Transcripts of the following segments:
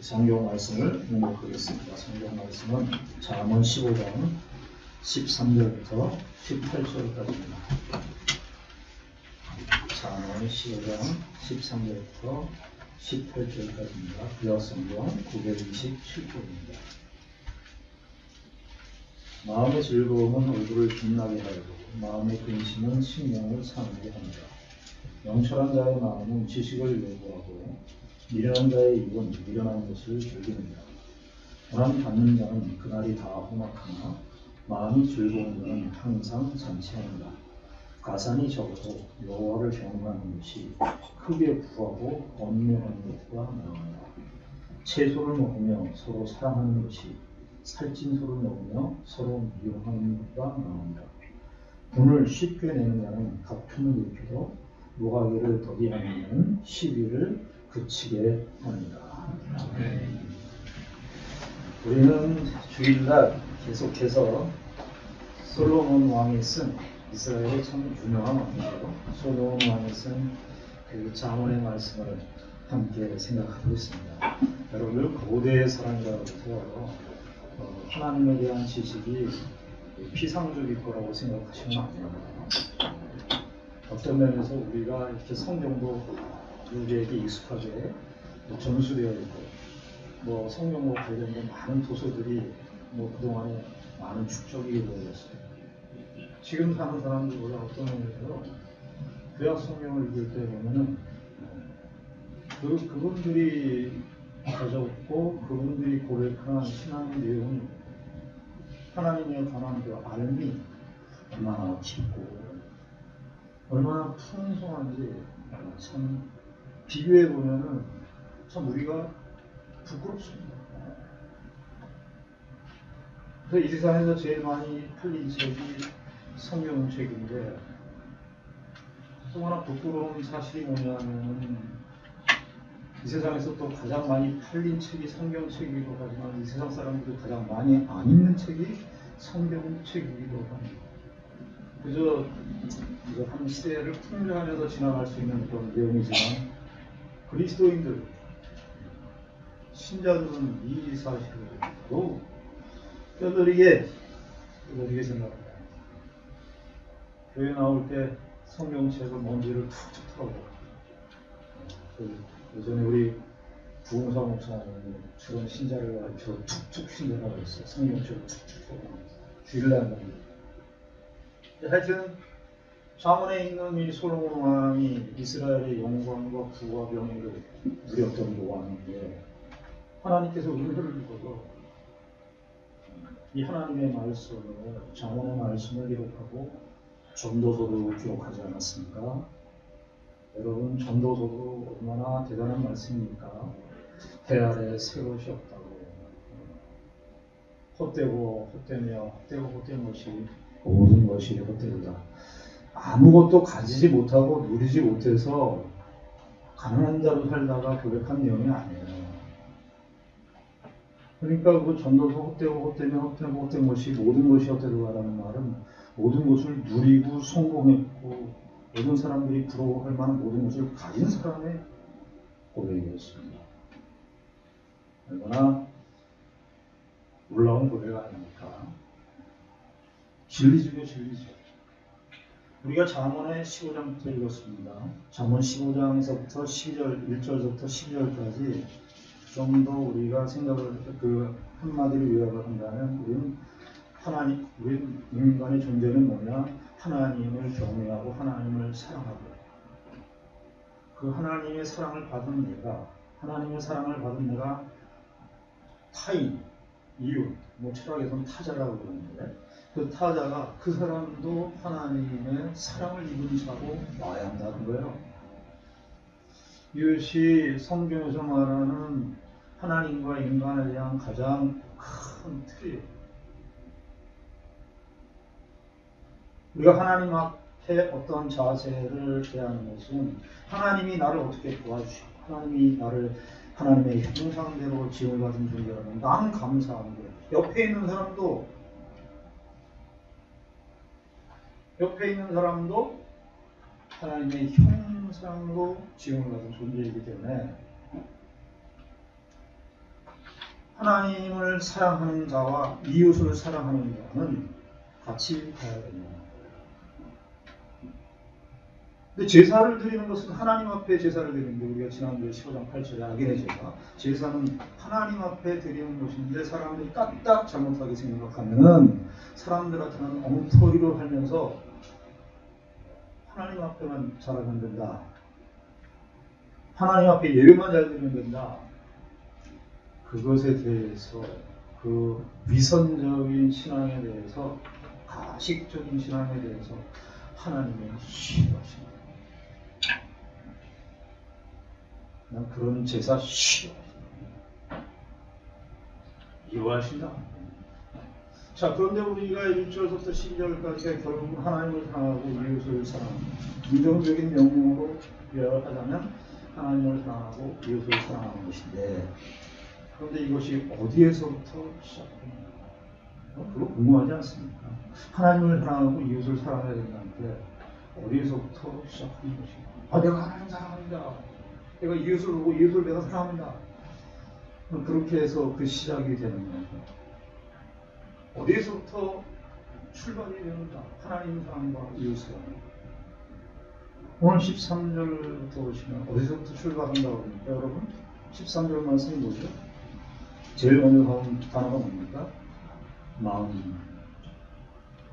성경 말씀을 공독하겠습니다. 성경 말씀은 잠언 15장 13절부터 18절까지입니다. 잠언 15장 13절부터 18절까지입니다. 구약성경 927쪽입니다. 마음의 즐거움은 얼굴을 빛나게 하고 마음의 근심은 심령을 상하게 합니다. 명철한 자의 마음은 지식을 요구하고 미련한 자의 입은 미련한 것을 즐깁니다. 고난 받는 자는 그날이 다 험악하나 마음이 즐거운 자는 항상 잔치합니다. 가산이 적어도 여호와를 경외하는 것이 크게 부하고 번뇌하는 것과 나옵니다. 채소를 먹으며 서로 사랑하는 것이 살찐소를 먹으며 서로 미워하는 것과 나옵니다. 돈을 쉽게 내는 자는 다툼을 일으키고 노하기를 더디하는 자는 시비를 그치게 합니다. 우리는 주일날 계속해서 솔로몬 왕이 쓴 이스라엘의 참 유명한 왕이죠. 솔로몬 왕이 쓴 그 잠언의 말씀을 함께 생각하고 있습니다. 여러분들 고대의 사람이라고 해서 하나님에 대한 지식이 피상적일 거라고 생각하시면 안 됩니다. 어떤 면에서 우리가 이렇게 성경도 우리에게 익숙하게 전수되어 있고 성경과 관련된 많은 도서들이 그동안에 많은 축적이 이루어졌어요. 지금 사는 사람들보다 어떤 면에서 구약 성경을 읽을 때 보면은 그분들이 가졌고 그분들이 고백한 신앙의 내용이 하나님에 관한 그 알미 얼마나 깊고 얼마나 풍성한지 참 비교해 보면은 참 우리가 부끄럽습니다. 그래서 이 세상에서 제일 많이 팔린 책이 성경책인데 또 하나 부끄러운 사실이 뭐냐면 이 세상에서 또 가장 많이 팔린 책이 성경책이기도 하지만 이 세상 사람들도 가장 많이 안 읽는 책이 성경책이기도 합니다. 그저 한 시대를 풍조하면서 지나갈 수 있는 그런 내용이지만 그리스도인들, 신자들은 이 사실을 더욱 뼈저리게 생각합니다. 교회 나올 때 성경책을 먼지를 툭툭 털고 예전에 우리 부흥사 목사님이 저런 신자를 가르쳐 툭툭 신자라고 했어요. 성경책을 툭툭 털고 주일날 한 겁니다. 하여튼 잠언에 있는 이 솔로몬 왕이 이스라엘의 영광과 부와 명예를 누렸던 왕인데 하나님께서 은혜를 주셔서 이 하나님의 말씀을 잠언의 말씀을 기록하고 전도서도 기록하지 않았습니까? 여러분 전도서도 얼마나 대단한 말씀입니까? 해 아래 새 것이 없다고 헛되고 헛되며 헛되고 헛된 것이 모든 것이 헛되다. 아무것도 가지지 못하고 누리지 못해서 가난한 자로 살다가 고백한 내용이 아니에요. 그러니까 그 전도서 헛되고 헛되며 헛되고 헛된 것이 모든 것이 헛되다라는 말은 모든 것을 누리고 성공했고 모든 사람들이 부러워할 만한 모든 것을 가진 사람의 고백이었습니다. 얼마나 놀라운 고백 아닙니까? 진리죠, 진리죠. 우리가 잠언의 15장부터 읽었습니다. 잠언 15장에서부터 12절, 1절부터 12절까지 좀 더 우리가 생각을 그 한마디로 요약을 한다면 우리는 인간의 존재는 뭐냐? 하나님을 경외하고 하나님을 사랑하고 그 하나님의 사랑을 받은 내가 타인, 이웃, 철학에서는 타자라고 그러는데 그 타자가 그 사람도 하나님의 사랑을 입은 자로 와야 한다는 거예요. 이것이 성경에서 말하는 하나님과 인간에 대한 가장 큰 틀이에요. 우리가 하나님 앞에 어떤 자세를 대하는 것은 하나님이 나를 어떻게 도와주시고 하나님이 나를 하나님의 형상대로 지음을 받은 존재라면 나는 감사하는 거예요. 옆에 있는 사람도 하나님의 형상으로 지음을 받은 존재이기 때문에 하나님을 사랑하는 자와 이웃을 사랑하는 자는 같이 가야 됩니다. 근데 제사를 드리는 것은 하나님 앞에 제사를 드리는데, 우리가 지난주에 15장 8절에 악인의 제사, 제사는 하나님 앞에 드리는 것인데 사람들이 까딱 잘못하게 생각하면은 사람들한테는 엉터리로 하면서 하나님 앞에만 잘하면 된다, 하나님 앞에 예배만 잘 드리면 된다, 그것에 대해서, 그 위선적인 신앙에 대해서, 가식적인 신앙에 대해서 하나님은 싫어하십니다. 난 그런 제사 싫어하십니다. 미워하신다. 자, 그런데 우리가 1절부터 12절까지 결국은 하나님을 사랑하고 이웃을 사랑합니다. 긍정적인 명령으로 요약하자면 하나님을 사랑하고 이웃을 사랑하는 것인데, 그런데 이것이 어디에서부터 시작됩니까? 그거 궁금하지 않습니까? 하나님을 사랑하고 이웃을 사랑해야 된다는데 어디에서부터 시작하는 것인가? 내가 하나님 사랑합니다. 내가 이웃을 보고 이웃을 내가 사랑합니다. 그렇게 해서 그 시작이 되는 거죠. 어디에서부터 출발이 되는가? 하나님 사랑과 이웃 사랑. 오늘 13절부터 보시면 어디서부터 출발한다고 합니까, 여러분? 13절 말씀이 뭐죠? 제일 먼저 나온 단어가 뭡니까? 마음.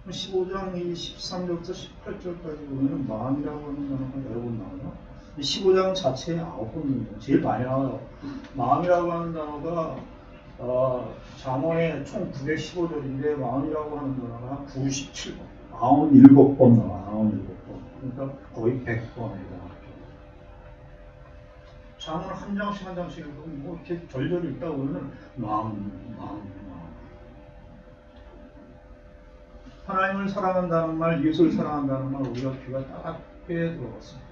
15장 13절부터 18절까지 보면 마음이라고 하는 단어가 여러 번 나와요. 15장 자체에 9번, 제일 많이 나와요. 마음이라고 하는 단어가 잠언에 총 915절인데 마음이라고 하는 단어가 97번, 97번 나와요. 97번. 그러니까 거의 100번에 해당하죠. 잠언 한 장씩 한 장씩 읽고 뭐 이렇게 절절 읽다 보면 마음. 하나님을 사랑한다는 말, 이웃을 사랑한다는 말, 우리가 귀가 따갑게 들어갔습니다.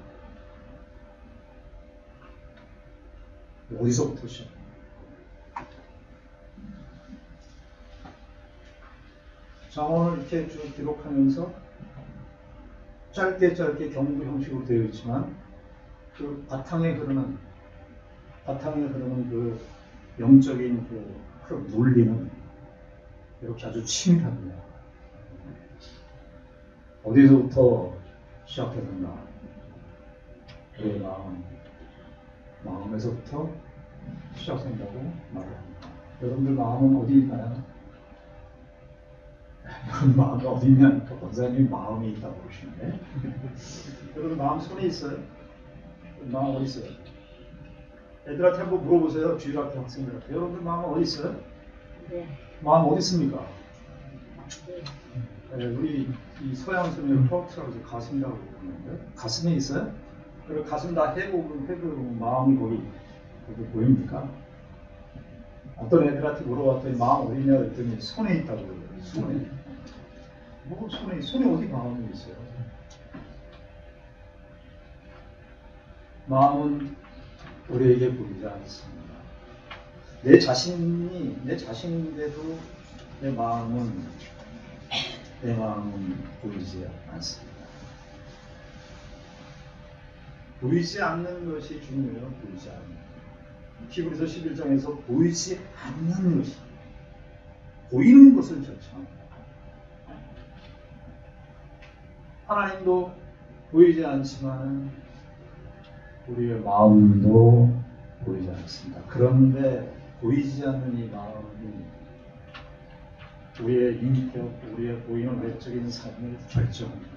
어디서부터 시작합니까? 잠언을 이렇게 쭉 기록하면서 짧게 경구 형식으로 되어 있지만 그 바탕에 흐르는 그 영적인 그 논리는 이렇게 아주 치밀합니다. 어디서부터 시작했는가? 우리의 마음에서부터 시작된다고 말합니다. 여러분들 마음은 어디 있나요? 여러분 마음이 어디 있냐니까 권사님이 마음이 있다고 그러시는데 여러분 마음 손에 있어요? 마음 어디 있어요? 애들한테 한번 물어보세요. 주일학교 학생들한테. 여러분들 마음은 어디 있어요? 네. 마음 어디 있습니까? 네, 우리 이 서양 선생님 프로트라고 해서 가슴이라고 부르는데 가슴에 있어요? 그리고 가슴 다 해보면 마음이 거기 보입니까? 어떤 애들한테 물어봤더니 마음 어디 있냐 그랬더니 손에 있다고 그래요. 손에. 뭐 손에 어디 마음이 있어요? 마음은 우리에게 보이지 않습니다. 내 자신인데도 내 마음은 보이지 않습니다. 보이지 않는 것이 중요해요. 보이지 않는 것. 히브리서 11장에서 보이지 않는 것이 보이는 것을 절차합니다. 하나님도 보이지 않지만 우리의 마음도 보이지 않습니다. 그런데 보이지 않는 이 마음이 우리의 인격, 우리의 보이는 외적인 삶을 결정합니다.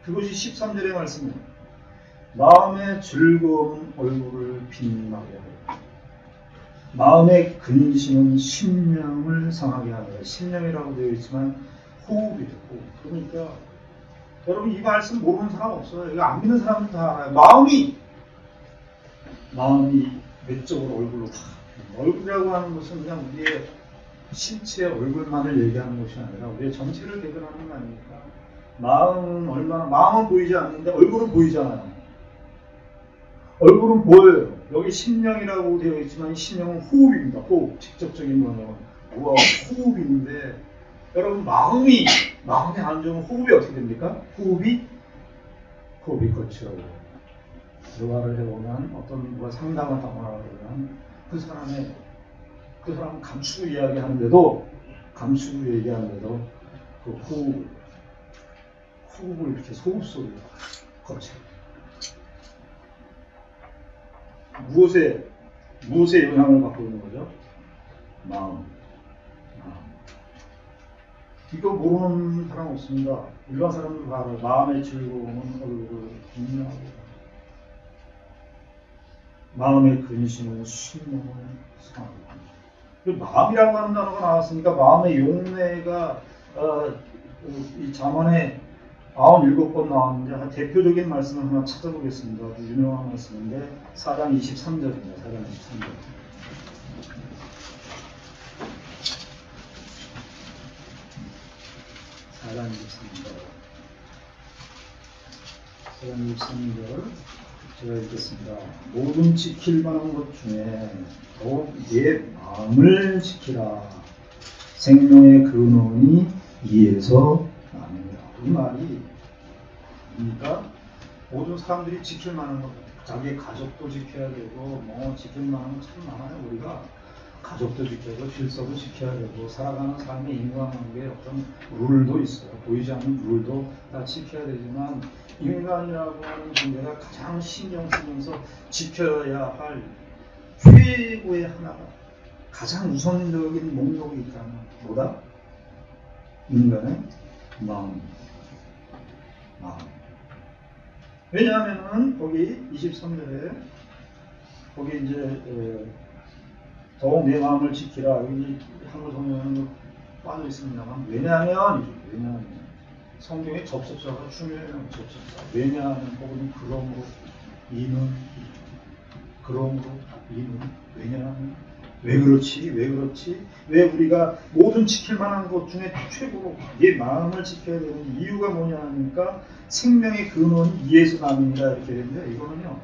그것이 13절의 말씀입니다. 마음의 즐거운 얼굴을 빛나게 하여 마음의 근심은 심령을 상하게 하여. 심령이라고 되어 있지만 호흡이죠. 호흡. 그러니까 여러분 이 말씀 모르는 사람 없어요. 이거 안 믿는 사람은 다 알아요. 마음이 외적으로 얼굴로 다. 얼굴이라고 하는 것은 그냥 우리의 신체 얼굴만을 얘기하는 것이 아니라 우리의 전체를 대변하는 거 아닙니까? 마음은 보이지 않는데 얼굴은 보이잖아요. 얼굴은 보여요. 여기 심령이라고 되어 있지만 심령은 호흡입니다. 호흡. 직접적인 거는 호흡인데 여러분 마음이 안 좋으면 호흡이 어떻게 됩니까? 호흡이 거칠어요. 대화를 해보면 어떤 누가 상담을 하거나 그러면 그 사람 감추고 이야기하는데도 그 호흡을 이렇게 소흡 소리가 거쳐. 무엇에 영향을 받고 있는 거죠? 마음. 이거 모르는 사람 없습니다. 일반 사람들 다 알아요. 마음의 즐거움은 얼굴을 빛나고, 마음의 근심은 심령을 상하고. 마음이라고 하는 단어가 나왔으니까 마음의 용례가 이 잠언에 97번 나왔는데 대표적인 말씀을 하나 찾아보겠습니다. 아주 유명한 말씀인데 4장 23절입니다. 4장 23절. 4장 23절 제가 읽겠습니다. 모든 지킬 만한 것 중에 더욱 내 마음을 지키라. 생명의 근원이 이에서 나느니라. 이 말이 그러니까 모든 사람들이 지킬 만한 것, 자기 가족도 지켜야 되고 지킬 만한 건 참 많아요. 우리가 가족도 지켜야 되고 질서도 지켜야 되고 살아가는 삶의 인간관계에 어떤 룰도 있어요. 보이지 않는 룰도 다 지켜야 되지만 인간이라고 하는 존재가 가장 신경 쓰면서 지켜야 할 최고의 하나가 가장 우선적인 목록이 있다면 뭐다? 인간의 마음. 왜냐하면은 거기 23절에 거기 이제 더욱 내 마음을 지키라. 여기 한글 성경에는 빠져 있습니다만 왜냐하면 성경의 접속사가 중요해요. 접속사. 왜냐하면 혹은 그러므로 이는 왜냐하면 왜 그렇지? 왜 우리가 모든 지킬 만한 것 중에 최고로 내 마음을 지켜야 되는 이유가 뭐냐 하니까 생명의 근원이 이에서 나느니라 이렇게 되는데 이거는요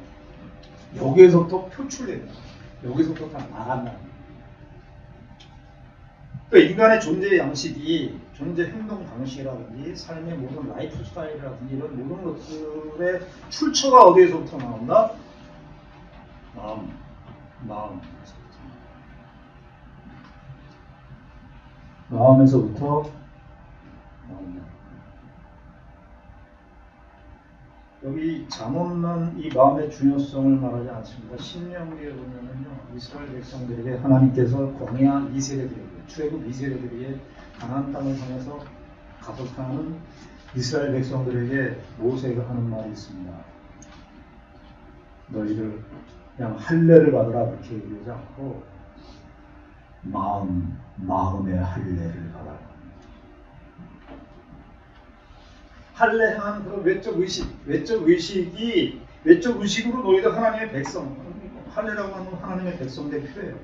여기에서부터 표출됩니다. 여기서부터 다 나간다. 그러니까 인간의 존재 양식이 존재 행동 방식이라든지 삶의 모든 라이프 스타일이라든지 이런 모든 것들의 출처가 어디에서부터 나온다? 마음에서부터 나온다. 여기 잠언만 이 마음의 중요성을 말하지 않습니다. 신명기에 보면은요, 이스라엘 백성들에게 하나님께서 광야 2세대들에게, 출애굽 2세대들에게 가나안 땅을 향해서 가속하는 이스라엘 백성들에게 모세가 하는 말이 있습니다. 너희를 그냥 할례를 받으라 그렇게 얘기하지 않고 마음의 할례를 받아라. 할례 향한 그런 외적 의식으로 너희도 하나님의 백성, 할례라고 하는 하나님의 백성들이 필요해요.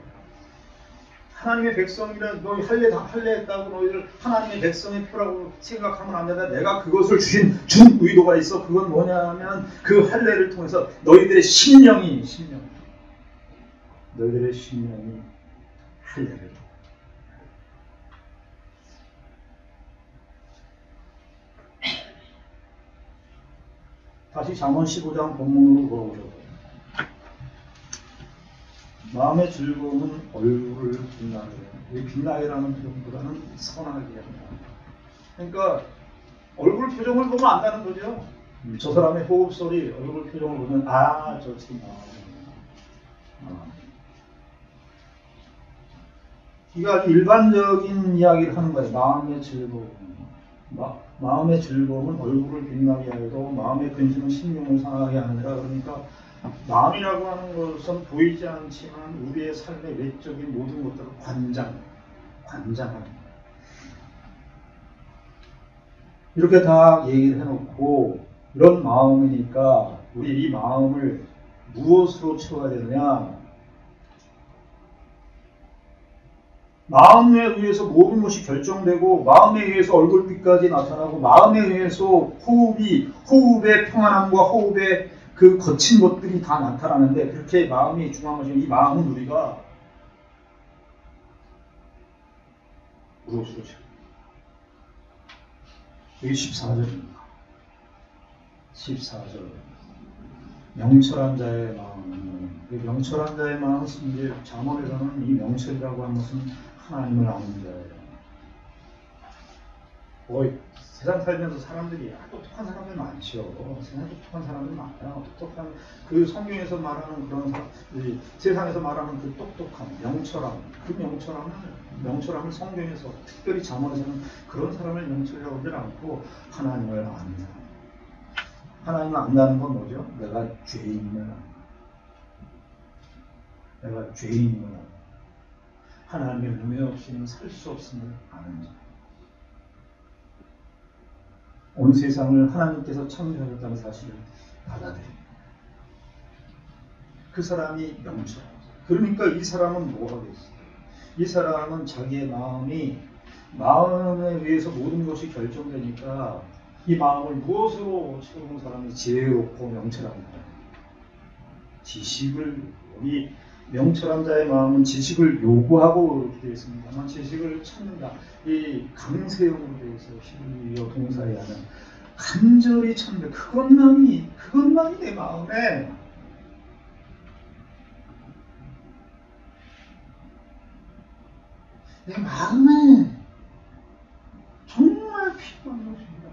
하나님의 백성이라 너희 할례했다고 너희를 하나님의 백성의 표라고 생각하면 안 된다. 내가 그것을 준 의도가 있어. 그건 뭐냐면 그 할례를 통해서 너희들의 심령이 할례를. 다시 잠언 15장 본문으로 돌아오셔서 마음의 즐거움은 얼굴을 빛나게 해요. 이 빛나게라는 표현보다는 선하게 합니다. 그러니까 얼굴 표정을 보면 안다는 거죠. 저 사람의 호흡 소리, 얼굴 표정을 보면 저 지금 이가 일반적인 이야기를 하는 거예요. 마음의 즐거움. 마음의 즐거움은 얼굴을 빛나게 하여도 마음의 근심은 심령을 상하게 하느니라. 그러니까 마음이라고 하는 것은 보이지 않지만 우리의 삶의 외적인 모든 것들을 관장합니다. 이렇게 다 얘기를 해놓고 이런 마음이니까 우리 이 마음을 무엇으로 채워야 되느냐? 마음에 의해서 모든 것이 결정되고 마음에 의해서 얼굴빛까지 나타나고 마음에 의해서 호흡의 평안함과 호흡의 그 거친 것들이 다 나타나는데 그렇게 마음이 중요한 것이고 이 마음은 우리가 무엇으로 채워야 이게 14절입니다. 14절. 명철한 자의 마음은 명철한 자의 마음은 이제 잠언에서는 이 명철이라고 하는 것은 하나님을 아는 자예요. 세상 살면서 사람들이 똑똑한 사람들 많죠. 세상에 똑똑한 사람들 많아요. 똑똑한 그 성경에서 말하는 그런 사람, 세상에서 말하는 그 똑똑함, 명철함, 그 명철함을 성경에서 특별히 잠언에서는 그런 사람을 명철이라고 하지 않고 하나님을 아는 사람. 하나님을 안다는 건 뭐죠? 내가 죄인임을 안다. 내가 죄인임을 안다. 하나님의 은혜 없이는 살 수 없음을 아는 자. 온 세상을 하나님께서 창조하셨다는 사실을 받아들입니다. 그 사람이 명철. 그러니까 이 사람은 뭐 하겠어요? 이 사람은 자기의 마음에 의해서 모든 것이 결정되니까 이 마음을 무엇으로 채우는 사람이 지혜롭고 명철한 사람. 지식을, 여기 명철한 자의 마음은 지식을 요구하고 이렇게 되어 있습니다만 지식을 찾는다. 이 강세형으로 되어 있어요. 히브리어 동사에 하는 간절히 찾는다. 그것만이 내 마음에 정말 필요한 것입니다.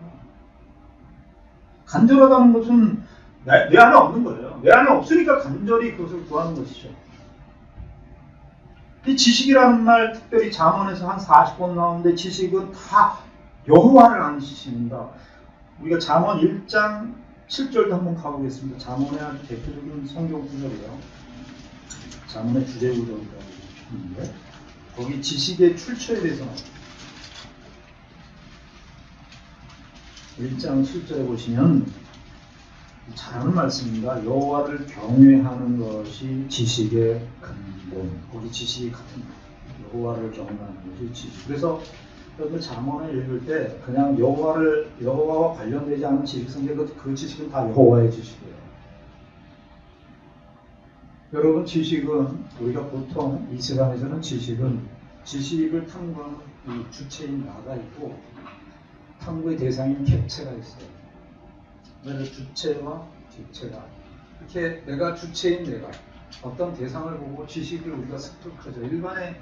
간절하다는 것은 내 안에 없는 거예요. 내 안에 없으니까 간절히 그것을 구하는 것이죠. 이 지식이라는 말 특별히 잠언에서 한 40번 나오는데 지식은 다 여호와를 아는 지식입니다. 우리가 잠언 1장 7절도 한번 가보겠습니다. 잠언의 아주 대표적인 성경 구절이에요. 잠언의 주제 구절이라고 있는데 거기 지식의 출처에 대해서 1장 7절에 보시면 잘하는 말씀입니다. 여호와를 경외하는 것이 지식의 근본. 거기 지식이 같은 여호와를 경외하는 것이 지식. 그래서 여러분 잠언을 읽을 때 그냥 여호와와 관련되지 않은 지식인데 그 지식은 다 여호와의 지식이에요. 여러분 지식은 우리가 보통 이 세상에서는 지식을 탐구하는 이 주체인 나가 있고 탐구의 대상인 객체가 있어요. 그래서 주체와 객체가 이렇게 내가 주체인 내가 어떤 대상을 보고 지식을 우리가 습득하죠. 일반의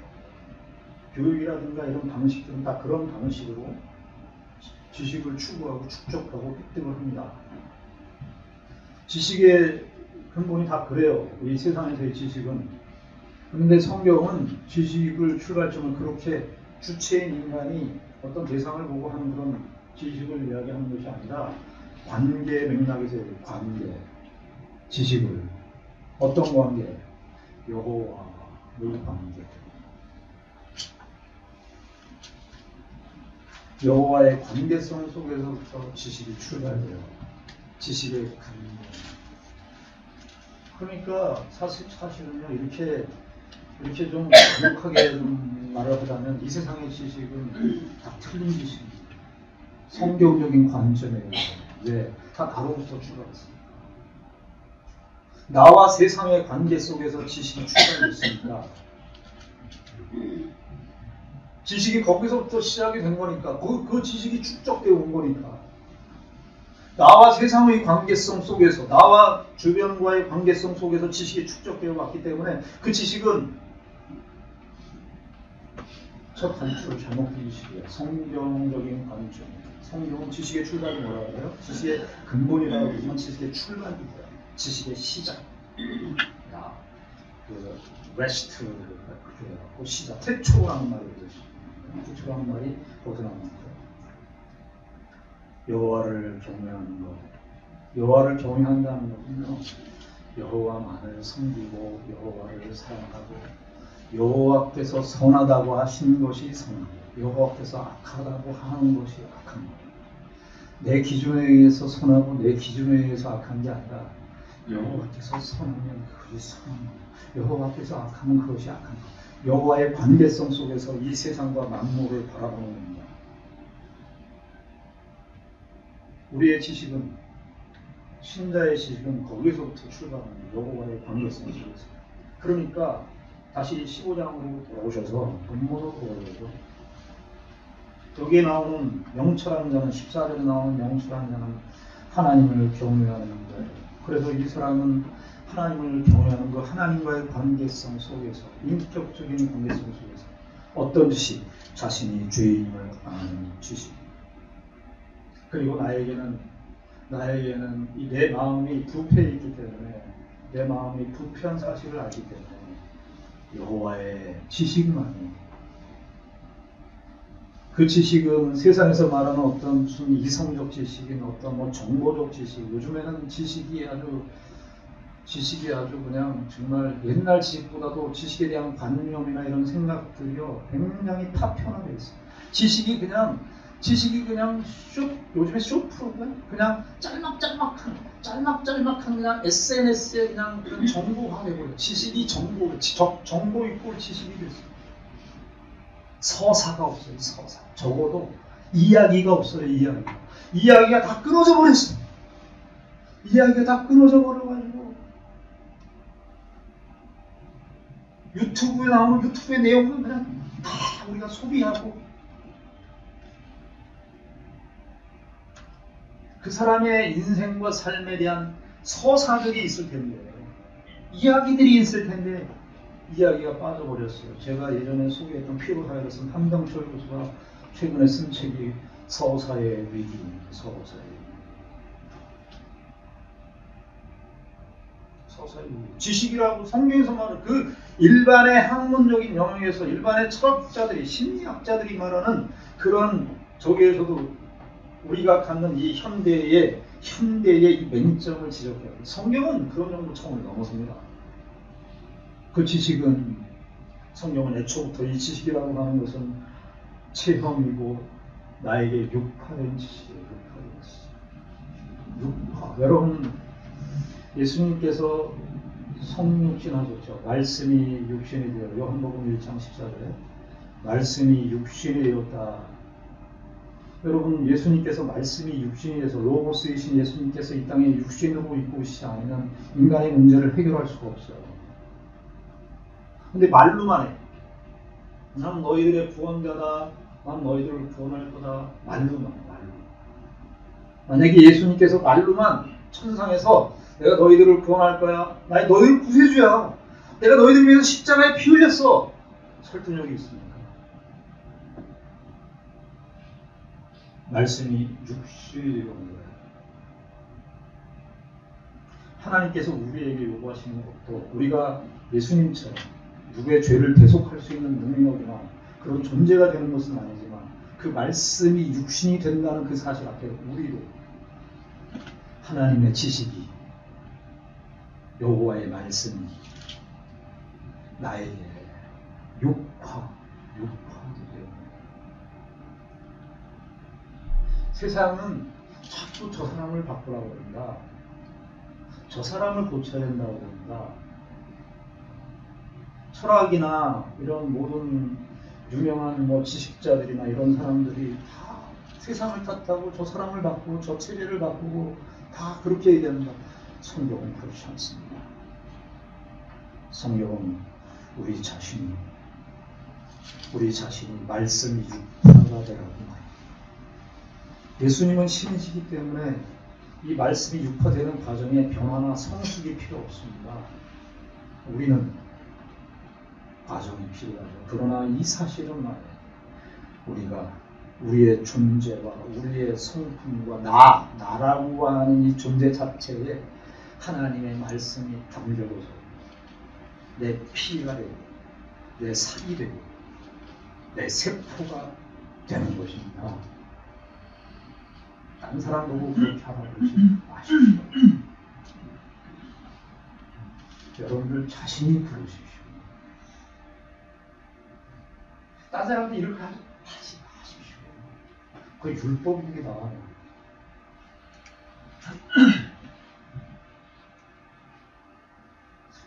교육이라든가 이런 방식들은 다 그런 방식으로 지식을 추구하고 축적하고 획득을 합니다. 지식의 근본이 다 그래요. 이 세상에서의 지식은. 그런데 성경은 지식을 출발점을 그렇게 주체인 인간이 어떤 대상을 보고 하는 그런 지식을 이야기하는 것이 아니라 관계 맥락에서 관계, 지식을 어떤 관계? 여호와의 관계. 여호와의 관계성 속에서부터 지식이 출발돼요. 지식의 근본. 그러니까 사실은요 이렇게 좀 강력하게 좀 말을 하자면 이 세상의 지식은 다 틀린 지식입니다. 성경적인 관점에요. 네, 다 나로부터 출발했습니다. 나와 세상의 관계 속에서 지식이 출발됐습니다. 지식이 거기서부터 시작이 된 거니까 그 지식이 축적되어 온 거니까 나와 세상의 관계성 속에서 나와 주변과의 관계성 속에서 지식이 축적되어 왔기 때문에 그 지식은 첫 단추를 잘못 끼시고요. 성경적인 관점. 성경은 지식의 출발이 뭐라고 해요? 지식의 근본이라고 하지만 지식의 출발이고요. 지식의 시작. 그래서 rest를 그래갖고 시작. 태초라는 말이 되죠. 태초라는 말이 거기서 나오는 거예요. 여호와를 경외하는 것. 여호와를 경외한다는 것은요. 여호와만을 섬기고 여호와를 사랑하고 여호와께서 선하다고 하시는 것이 선하고 여호와께서 악하다고 하는 것이 악한 것. 내 기준에 의해서 선하고 내 기준에 의해서 악한 게 아니라 여호와께서 선하면 그것이 선한 것. 여호와께서 악하면 그것이 악한 것. 여호와의 관계성 속에서 이 세상과 만물을 바라보는 겁니다. 우리의 지식은 신자의 지식은 거기서부터 출발합니다. 여호와의 관계성 속에서. 그러니까 다시 15장으로 돌아오셔서 본문으로 돌아오셔서 여기에 나오는 명철한 자는 14절에 나오는 명철한 자는 하나님을 경외하는 자예요. 그래서 이 사람은 하나님을 경외하는 그 하나님과의 관계성 속에서, 인격적인 관계성 속에서 어떤 지식? 자신이 죄인임을 아는 지식. 그리고 나에게는 이 내 마음이 부패해 있기 때문에, 내 마음이 부패한 사실을 알기 때문에 여호와의 지식만이, 그 지식은 세상에서 말하는 어떤 무슨 이성적 지식인 어떤 뭐 정보적 지식, 요즘에는 지식이 아주 그냥 정말 옛날 지식보다도 지식에 대한 관념이나 이런 생각들이요 굉장히 파편화되어 있어요. 지식이 그냥 요즘에 쇼프로그램? 그냥 짤막짤막한 그냥 SNS에 그냥 그런 정보화 되고요. 지식이 정보 이꼴 지식이 됐어요. 서사가 없어요. 서사. 적어도 이야기가 없어요. 이야기가 다 끊어져 버렸어요. 이야기가 다 끊어져 버려가지고 유튜브에 나오는 유튜브의 내용은 그냥 다 우리가 소비하고, 그 사람의 인생과 삶에 대한 서사들이 있을 텐데, 이야기들이 있을 텐데 이야기가 빠져버렸어요. 제가 예전에 소개했던 피부사회로서 한병철 교수가 최근에 쓴 책이 서사의 위기입니다. 서사의 위기. 지식이라고 성경에서 말하는 그 일반의 학문적인 영역에서 일반의 철학자들이, 심리학자들이 말하는 그런 저기에서도 우리가 갖는 이 현대의 이 맹점을 지적해요. 성경은 그런 정도 차원을 넘어섭니다. 그 지식은, 성경은 애초부터 이 지식이라고 하는 것은 체험이고 나에게 육화된 지식이에요. 육화. 여러분, 예수님께서 성육신 하셨죠. 말씀이 육신이 되어, 요한복음 1장 14절에 말씀이 육신이 되었다. 여러분, 예수님께서 말씀이 육신이 돼서 로고스이신 예수님께서 이 땅에 육신으로 입고 오시지 않으면 인간의 문제를 해결할 수가 없어요. 근데 말로만 해. 난 너희들의 구원자다. 난 너희들을 구원할 거다. 말로. 만약에 예수님께서 말로만 천상에서 내가 너희들을 구원할 거야. 나 너희들 구세주야. 내가 너희들 위해서 십자가에 피 흘렸어. 설득력이 있습니까? 말씀이 육신이 되어 온 거예요. 하나님께서 우리에게 요구하시는 것도 우리가 예수님처럼 누구의 죄를 대속할 수 있는 능력이나 그런 존재가 되는 것은 아니지만, 그 말씀이 육신이 된다는 그 사실 앞에 우리도 하나님의 지식이, 여호와의 말씀이 나에게 육화되게 됩니다. 세상은 자꾸 저 사람을 바꾸라고 그런다. 저 사람을 고쳐야 된다고 그런다. 철학이나 이런 모든 유명한 뭐 지식자들이나 이런 사람들이 다 세상을 탓하고 저 사람을 바꾸고 저 체제를 바꾸고 다 그렇게 얘기한다. 성경은 그렇지 않습니다. 성경은 우리 자신이 말씀이 육화가 되라고 말합니다. 예수님은 신이시기 때문에 이 말씀이 육화되는 과정에 변화나 성숙이 필요 없습니다. 우리는 과정이 필요하죠. 그러나 이 사실은 말이에요. 우리가 우리의 존재와 우리의 성품과 나라고 하는 이 존재 자체에 하나님의 말씀이 담겨져서 내 피가 되고 내 살이 되고 내 세포가 되는 것입니다. 다른 사람 보고 그렇게 하라고 그러지 마십시오. 여러분들 자신이 부르십시오. 다른 사람들 이렇게 하지 마십시오. 그게 율법입니다.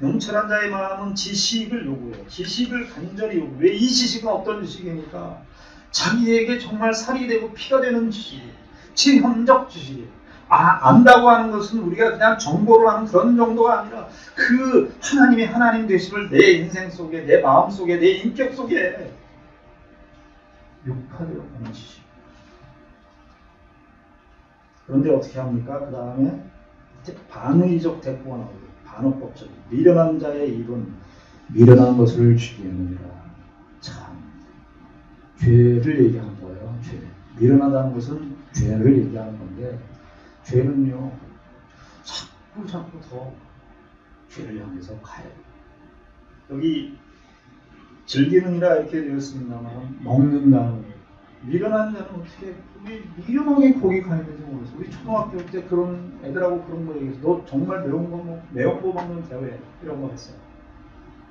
명철한 자의 마음은 지식을 요구해요. 지식을 간절히 요구해요. 왜 이 지식은 어떤 지식입니까? 자기에게 정말 살이 되고 피가 되는 지식이에요. 체험적 지식이에요. 안다고 하는 것은 우리가 그냥 정보를 하는 그런 정도가 아니라 그 하나님 되심을 내 인생 속에, 내 마음 속에, 내 인격 속에 육화되어 가는 지식. 그런데 어떻게 합니까? 그 다음에 반의적 대꾸가 나오죠. 간호법적인 미련한 자의 입은 미련한 것을 죽이느니라. 참 죄를 얘기하는 거예요. 죄. 미련하다는 것은 죄를 얘기하는 건데 죄는요 자꾸 더 죄를 향해서 가요. 여기 즐기느니라 이렇게 되어 있습니다만 먹는다는 미련한 자는 어떻게 우리 미련하게 고기 가는지 모르겠어. 우리 초등학교 때 그런 애들하고 그런 거 얘기해서 너 정말 매운 거 매운 거 먹는 대회 이런 거 했어요.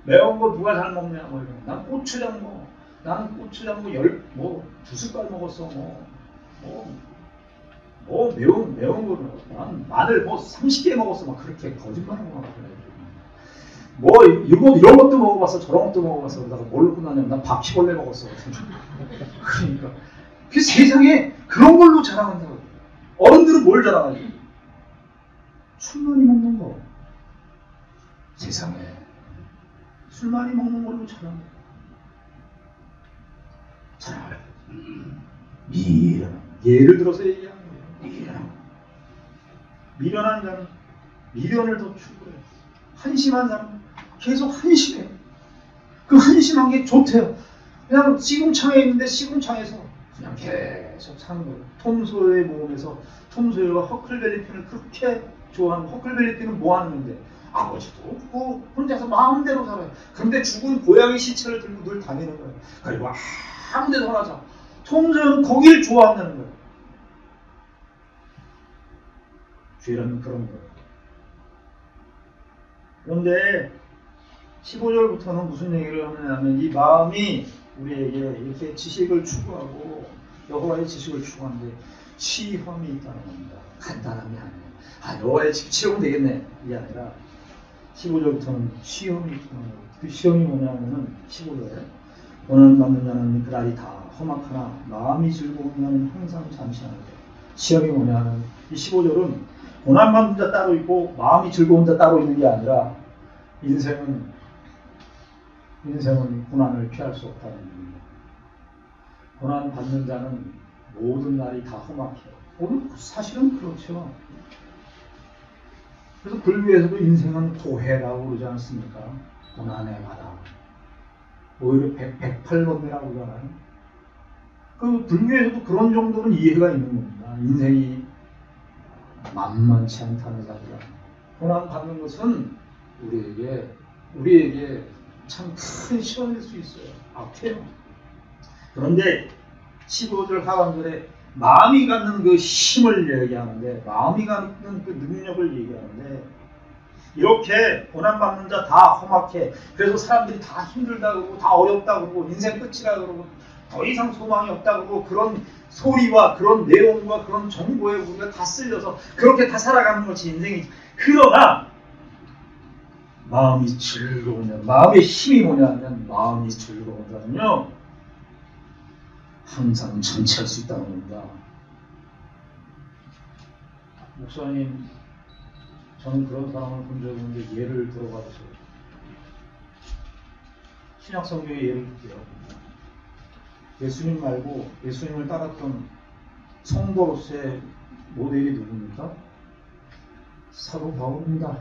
매운 거 누가 잘 먹냐 뭐 이런. 난 고추장 먹어. 나는 고추장 두 숟갈 먹었어. 매운 거는 난 마늘 30개 먹었어. 막 그렇게 거짓말하고 막 그래. 이런 것도 먹어봤어. 저런 것도 먹어봤어. 그러다가 뭘 끝나냐면 난 바퀴벌레 먹었어. 그러니까 그 세상에 그런 걸로 자랑한다고. 어른들은 뭘 자랑하지? 술 많이 먹는 거. 세상에 술 많이 먹는 걸로 자랑해. 자랑을. 미련. 예를 들어서 얘기하는 거예요. 미련한 자는 미련을 더 추구해. 한심한 사람은 계속 한심해. 그 한심한 게 좋대요. 그냥 시궁창에 있는데 시궁창에서 그냥 계속 사는 거예요. 톰 소여의 모험에서 톰 소여가 허클베리 핀을 그렇게 좋아하는 허클베리 핀은 뭐 하는데 아버지도 없고 혼자서 마음대로 살아요. 그런데 죽은 고양이 시체를 들고 늘 다니는 거예요. 그리고 아무 데도 하나 톰 소여는 거기를 좋아한다는 거예요. 죄라는 그런 거예요. 그런데 15절부터는 무슨 얘기를 하느냐면 이 마음이 우리에게 이렇게 지식을 추구하고 여호와의 지식을 추구하는데 시험이 있다는 겁니다. 간단함이 아니에요. 여호와의 지식 채우면 되겠네. 이게 아니라 15절부터는 시험이 있다는 거예요. 그 시험이 뭐냐면은 15절에 고난받는 자는 그날이 다 험악하나 마음이 즐거운 자는 항상 잠시하는데 시험이 뭐냐면 이 15절은 고난받는 자 따로 있고 마음이 즐거운 자 따로 있는 게 아니라 인생은 고난을 피할 수 없다는 얘기입니다. 고난 받는 자는 모든 날이 다 험악해요. 사실은 그렇죠. 그래서 불교에서도 인생은 고해라고 그러지 않습니까? 고난의 바다. 오히려 108번뇌라고 그러잖아요. 그 불교에서도 그런 정도는 이해가 있는 겁니다. 인생이 만만치 않다는 사실이야. 고난 받는 것은 우리에게 참 큰 시험일 수 있어요. 악해요. 그런데 15절 하반절에 마음이 갖는 그 힘을 얘기하는데 마음이 갖는 그 능력을 얘기하는데 이렇게 고난받는 자 다 험악해. 그래서 사람들이 다 힘들다 그러고 다 어렵다 그러고 인생 끝이라 그러고 더 이상 소망이 없다 그러고 그런 소리와 그런 내용과 그런 정보에 우리가 다 쓸려서 그렇게 다 살아가는 것이 인생이지. 그러나 마음이 즐거운 자, 마음의 힘이 뭐냐면 마음이 즐거운 자는요 항상 전체할 수 있다는 겁니다. 목사님, 저는 그런 사람을 본 적이 있는데 예를 들어봐주세요. 신약 성경의 예를 들게요. 예수님 말고 예수님을 따랐던 성도로서의 모델이 누굽니까? 사도 바울입니다.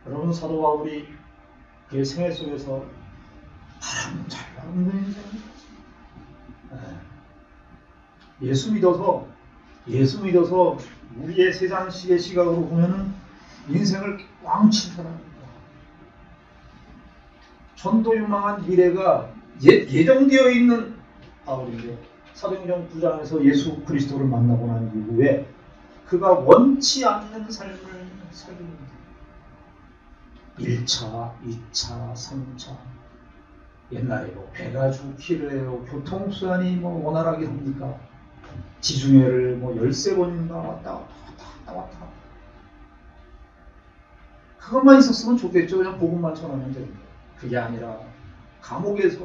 여러분, 사도 바울이 그의 생애 속에서 바람 잘 나오는 인생입니다. 예수 믿어서 우리의 세상식의 시각으로 보면은 인생을 꽝친 사람입니다. 전도 유망한 미래가 예정되어 있는 바울인데 사도행전 9장에서 예수 그리스도를 만나고 난 이후에 그가 원치 않는 삶을 살립니다. 1차, 2차, 3차 옛날에 배가 좋기를 해요. 교통수단이 원활하게 합니까? 지중해를 13번인가 왔다. 그것만 있었으면 좋겠죠. 그냥 복음만 전하면 됩니다. 그게 아니라 감옥에서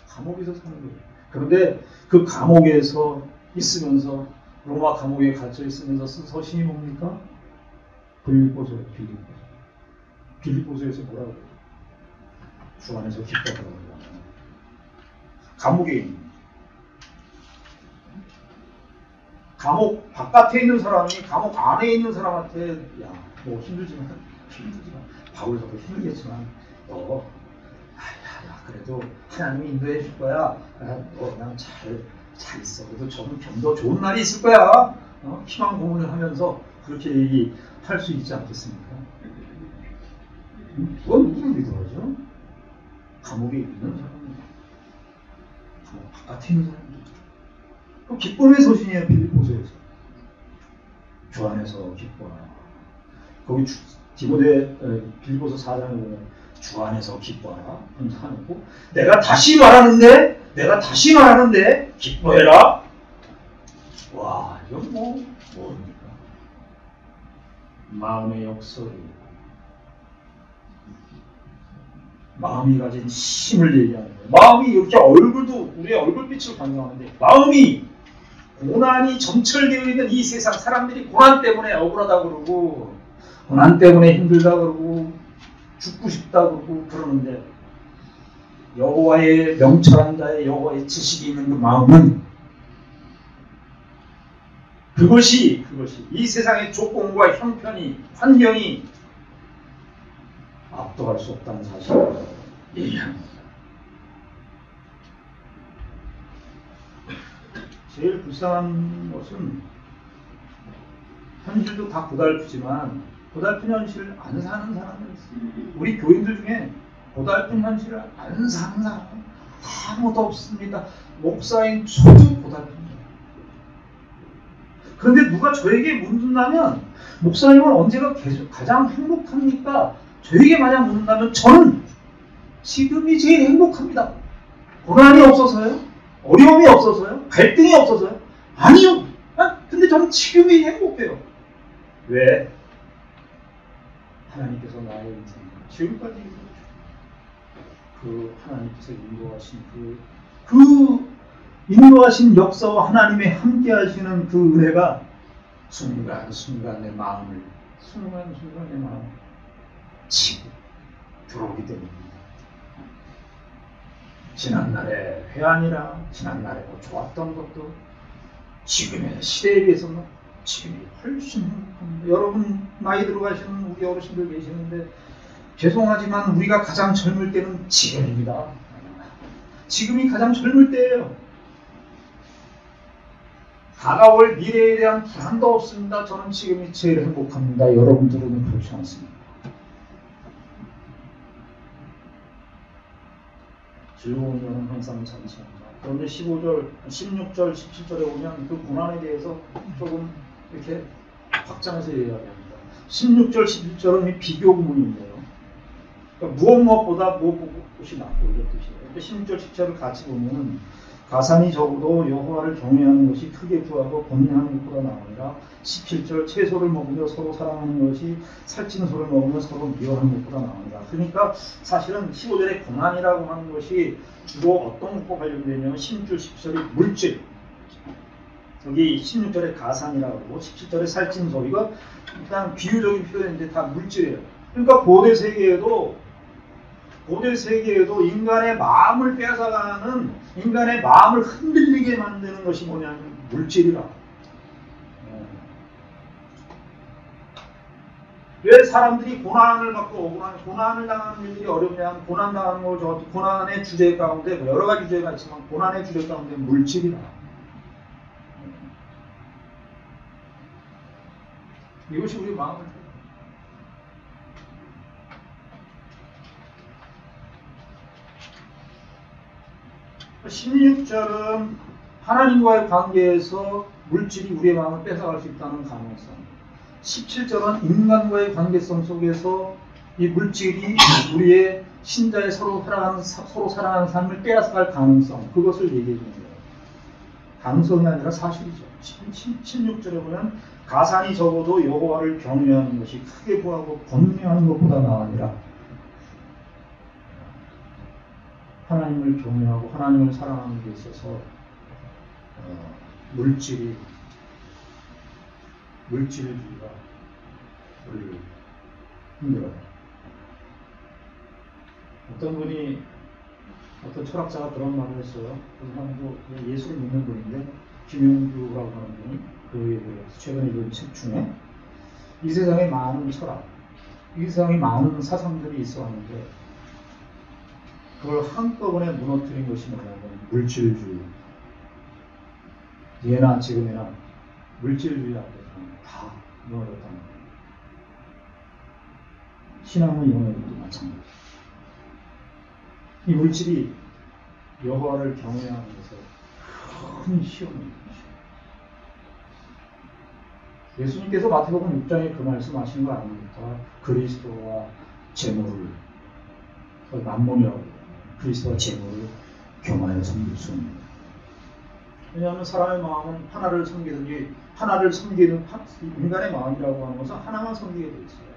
사는 거예요. 그런데 그 감옥에서 있으면서 로마 감옥에 갇혀 있으면서 쓴 서신이 뭡니까? 빌립보서예요. 빌립보서에서 뭐라고 해요? 주 안에서 기뻐하라고 해요. 감옥에 있는 감옥 바깥에 있는 사람이 감옥 안에 있는 사람한테 야 뭐 힘들지만 바울서도 힘들겠지만 너 그래도 하나님이 인도해 줄 거야. 너 그냥 잘 있어. 그래도 좀 더 좋은 날이 있을 거야. 희망 고문을 하면서 그렇게 얘기할 수 있지 않겠습니까? 그건 누구를 믿어야죠? 감옥에 있는 사람입니다. 감옥 바깥에 있는 사람입니다. 그 기쁨의 소신이에요. 빌립보서에서. 주 안에서 기뻐라. 거기 빌립보서 4장에 보면 주 안에서 기뻐하라 하고 내가 다시 말하는데 기뻐해라. 와, 이건 뭡니까? 마음의 역설이 마음이 가진 힘을 얘기하는 거예요. 마음이 이렇게 우리의 얼굴빛을 반영하는데 마음이 고난이 점철되어 있는 이 세상 사람들이 고난 때문에 억울하다 그러고 고난 때문에 힘들다 그러고 죽고 싶다 그러고 그러는데 여호와의 명철한 자의 여호와의 지식이 있는 그 마음은 그것이 이 세상의 조건과 형편이 환경이 압도할 수 없다는 사실을 얘기합니다. 제일 불쌍한 것은 현실도 다 고달프지만 고달픈 현실을 안 사는 사람이 있습니다. 우리 교인들 중에 고달픈 현실을 안 사는 사람은 아무도 없습니다. 목사인 저도 고달픕니다. 그런데 누가 저에게 묻는다면 목사님은 언제가 가장 행복합니까? 저에게 만약 묻는다면 저는 지금이 제일 행복합니다. 고난이 없어서요? 어려움이 없어서요? 갈등이 없어서요? 아니요. 근데 저는 지금이 행복해요. 왜? 하나님께서 나의 인생을 지금까지 그 하나님께서 인도하신 그 인도하신 역사와 하나님의 함께 하시는 그 은혜가 순간순간 내 마음을 치고 들어오기 때문입니다. 지난날의 회한이라 지난날에 좋았던 것도 지금의 시대에 비해서는 지금이 훨씬 행복합니다. 여러분 나이 들어가시는 우리 어르신들 계시는데 죄송하지만 우리가 가장 젊을 때는 지금입니다. 지금이 가장 젊을 때예요. 다가올 미래에 대한 불안도 없습니다. 저는 지금이 제일 행복합니다. 여러분들은 그렇지 않습니다. 즐거운 자는 항상 잔치합니다. 그런데 15절, 16절, 17절에 오면 그 고난에 대해서 조금 이렇게 확장해서 얘기합니다. 16절, 17절은 이 비교 구문인데요. 그러니까 무엇보다 무엇이 낫고 이런 뜻이에요. 16절, 17절을 같이 보면 가산이 적어도 여호와를 경외하는 것이 크게 구하고 번뇌하는 것보다 나으니라. 17절 채소를 먹으며 서로 사랑하는 것이 살찐 소를 먹으며 서로 미워하는 것보다 나으니라. 그러니까 사실은 15절의 고난이라고 하는 것이 주로 어떤 것과 관련되냐면 16절, 17절의 물질, 여기 16절의 가산이라고 하고 17절의 살찐 소, 이거 그냥 비유적인 표현인데 다 물질이에요. 그러니까 고대 세계에도 인간의 마음을 빼앗아가는, 인간의 마음을 흔들리게 만드는 것이 뭐냐면 물질이라. 왜 사람들이 고난을 받고 고난을 당하는 일들이 어렵냐면 고난 당하는 걸 고난의 주제 가운데 여러 가지 주제가 있지만 고난의 주제 가운데 물질이라. 이것이 우리 마음을 16절은 하나님과의 관계에서 물질이 우리의 마음을 뺏어갈 수 있다는 가능성, 17절은 인간과의 관계성 속에서 이 물질이 우리의 신자의 서로 사랑하는 삶을 빼앗아갈 가능성, 그것을 얘기해 주는 거예요. 가능성이 아니라 사실이죠. 16절에 보면 가산이 적어도 여호와를 경외하는 것이 크게 구하고 번뇌하는 것보다 나으니라. 하나님을 경외하고 하나님을 사랑하는 데 있어서 물질을 주기가 우리를 힘들어요. 어떤 철학자가 그런 말을 했어요. 그 사람도 예수를 믿는 분인데 김용규라고 하는 분이 그 최근에 읽은 책 중에 이 세상에 많은 철학, 이 세상에 많은 사상들이 있었는데 그걸 한꺼번에 무너뜨린 것이 뭐냐면 물질주의. 예나 지금이나 물질주의 앞에서 다 무너졌다는 거예요. 신앙은 영혼도 마찬가지예요. 이 물질이 여호와를 경외하는 것에 큰 시험입니다. 예수님께서 마태복음 6장에 그 말씀하신 거 아닙니까? 그리스도와 재물을, 만몬이라고 그리스도와 재물을 겸하여 섬길 수 없는. 왜냐하면 사람의 마음은 하나를 섬기든지 하나를 섬기는 인간의 마음이라고 하는 것은 하나만 섬기게 돼 있어요.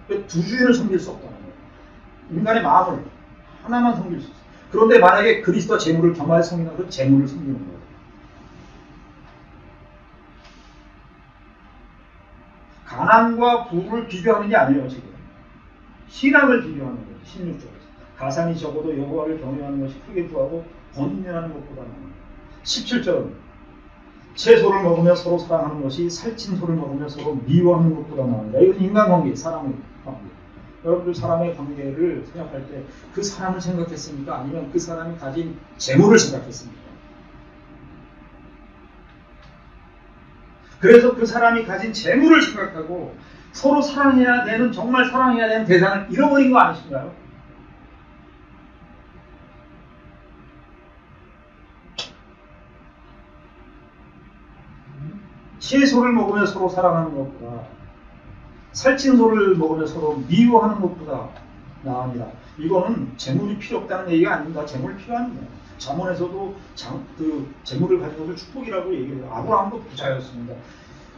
그러니까 두 주인을 섬길 수 없다는 거예요. 인간의 마음을 하나만 섬길 수 있어요. 그런데 만약에 그리스도와 재물을 겸하여 섬기는 것은 재물을 섬기는 거예요. 가난과 부를 비교하는 게 아니에요, 지금. 신앙을 비교하는 거예요, 16절에서. 가산이 적어도 여호와를 경외하는 것이 크게 구하고 번뇌하는 것보다는. 17절은 채소를 먹으며 서로 사랑하는 것이 살찐 소를 먹으며 서로 미워하는 것보다 나은다. 이건 인간관계, 사람의 관계. 여러분들 사람의 관계를 생각할 때 그 사람을 생각했습니까? 아니면 그 사람이 가진 재물을 생각했습니까? 그래서 그 사람이 가진 재물을 생각하고 서로 사랑해야 되는, 정말 사랑해야 되는 대상을 잃어버린 거 아니신가요? 채소를 먹으며 서로 사랑하는 것보다 살찐 소를 먹으며 서로 미워하는 것보다 나으니라. 이거는 재물이 필요 없다는 얘기가 아닙니다. 재물이 필요합니다. 잠언에서도 재물을 가진 것을 축복이라고 얘기해요. 아브라함도 부자였습니다.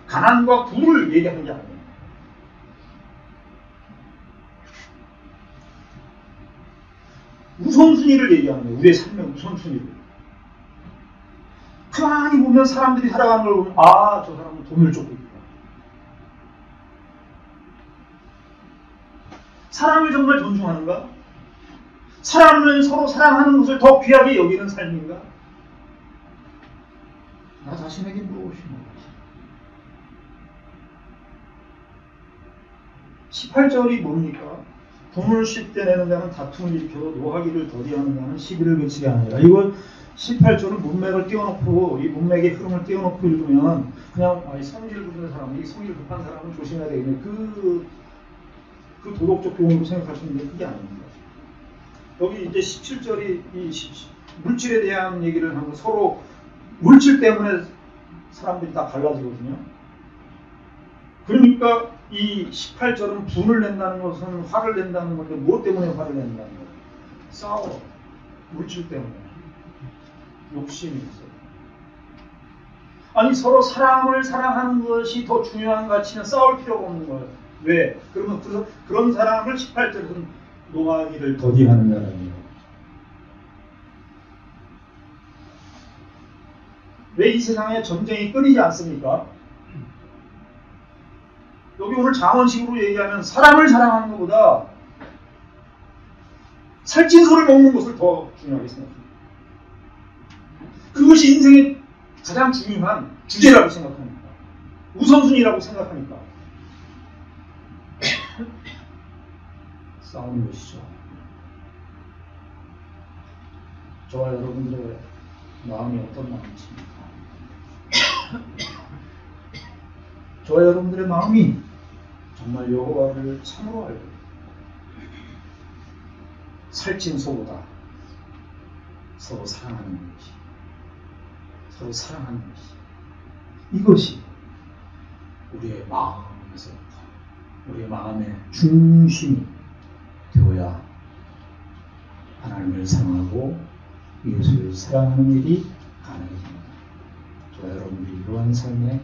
가난과 부를 얘기하는 게 아니에요. 우선순위를 얘기하는 거예요. 우리의 삶의 우선순위를. 가만히 보면 사람들이 살아가는 걸 보면 아, 저 사람은 돈을 쫓고 있다. 사람을 정말 존중하는가? 사람을 서로 사랑하는 것을 더 귀하게 여기는 삶인가? 나 자신에게 물어보시는 거지. 18절이 뭡니까? 돈을 쉽게 내는 자는 다툼을 일으켜도 노하기를 더디하는 자는 시비를 그치게 하느니라. 이거 18절은 문맥을 띄워놓고 이 문맥의 흐름을 띄워놓고 읽으면 그냥 성질 부리는 사람, 이 성질 급한 사람은 조심해야 되겠네. 그 도덕적 교훈으로 생각하시는데 그게 아닙니다. 여기 이제 17절이 이 물질에 대한 얘기를 하고 서로 물질 때문에 사람들이 다 갈라지거든요. 그러니까 이 18절은 분을 낸다는 것은 화를 낸다는 건데 무엇 때문에 화를 낸다는 거예요? 싸워. 물질 때문에. 욕심이 있어요. 아니 서로 사람을 사랑하는 것이 더 중요한 가치는 싸울 필요가 없는 거예요. 왜? 그러면 그런 사람을 18절은 노하기를 더디하는 사람이에요. 왜 이 세상에 전쟁이 끊이지 않습니까? 여기 오늘 잠언식으로 얘기하면 사람을 사랑하는 것보다 살찐 소를 먹는 것을 더 중요하게 생각합니다. 그것이 인생의 가장 중요한 주제라고 생각합니다. 우선순위라고 생각하니까 싸우는 것이죠. 저와 여러분들의 마음이 어떤 마음이십니까? 저와 여러분들의 마음이 정말 여호와를 참으로 알고 살찐 소보다 서로 사랑하는 것이, 서로 사랑하는 것이, 이것이 우리의 마음에서부터 우리의 마음의 중심이 되어야 하나님을 사랑하고 이웃을 사랑하는 일이 가능해집니다. 저와 여러분들이 이러한 삶에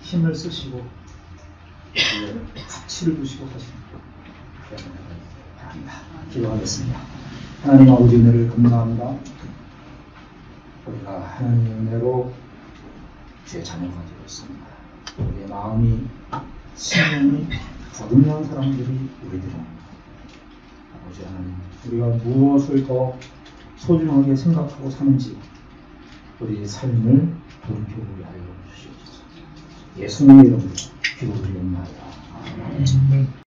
힘을 쓰시고 가치를 두시고 하십니다. 기도하겠습니다. 하나님 아버지 은혜를 감사합니다. 우리가 하나님의 은혜로 주의 자녀가 되었습니다. 우리의 마음이 신령이 거듭난 사람들이 우리들입니다. 아버지 하나님, 우리가 무엇을 더 소중하게 생각하고 사는지 우리의 삶을 돌이켜보게 하여 주시옵소서. 예수님의 이름으로 기도드리옵나이다.